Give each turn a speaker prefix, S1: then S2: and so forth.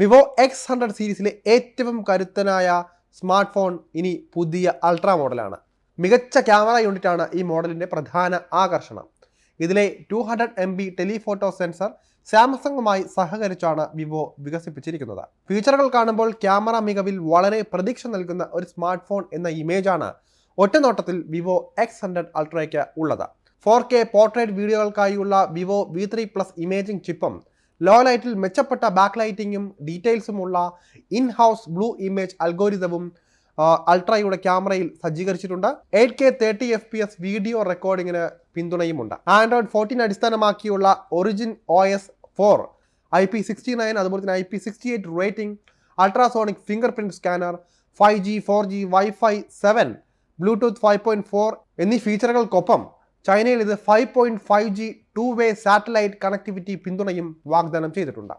S1: Vivo X100 സീരീസിലെ ഏറ്റവും കരുത്തനായ സ്മാർട്ട് ഫോൺ ഇനി പുതിയ അൾട്രാ മോഡലാണ്. മികച്ച ക്യാമറ യൂണിറ്റാണ് ഈ മോഡലിൻ്റെ പ്രധാന ആകർഷണം. ഇതിലെ 200 MB ടെലിഫോട്ടോ സെൻസർ സാംസങ്ങുമായി സഹകരിച്ചാണ് വിവോ വികസിപ്പിച്ചിരിക്കുന്നത്. ഫീച്ചറുകൾ കാണുമ്പോൾ ക്യാമറ മികവിൽ വളരെ പ്രതീക്ഷ നൽകുന്ന ഒരു സ്മാർട്ട് ഫോൺ എന്ന ഇമേജാണ് ഒറ്റനോട്ടത്തിൽ വിവോ X100 അൾട്രയ്ക്ക് ഉള്ളത്. 4K പോർട്രേറ്റ് വീഡിയോകൾക്കായുള്ള വിവോ V3+ ഇമേജിംഗ് ചിപ്പും ലോ ലൈറ്റിൽ മെച്ചപ്പെട്ട ബാക്ക് ലൈറ്റിങ്ങും ഡീറ്റെയിൽസുമുള്ള ഇൻ ഹൗസ് ബ്ലൂ ഇമേജ് അൽഗോരിതവും അൾട്രയുടെ ക്യാമറയിൽ സജ്ജീകരിച്ചിട്ടുണ്ട്. 8K 30 FPS വീഡിയോ റെക്കോർഡിങ്ങിന് പിന്തുണയുമുണ്ട്. Android 14 അടിസ്ഥാനമാക്കിയുള്ള ഒറിജിൻ OS 4, IP69 അതുപോലെ തന്നെ IP68 rating, ultrasonic finger print scanner, 5G 4G Wi-Fi 7, Bluetooth 5.4 എന്നീ ഫീച്ചറുകൾക്കൊപ്പം ചൈനയിൽ ഇത് 5.5G 2-way സാറ്റലൈറ്റ് കണക്ടിവിറ്റി പിന്തുണയും വാഗ്ദാനം ചെയ്തിട്ടുണ്ട്.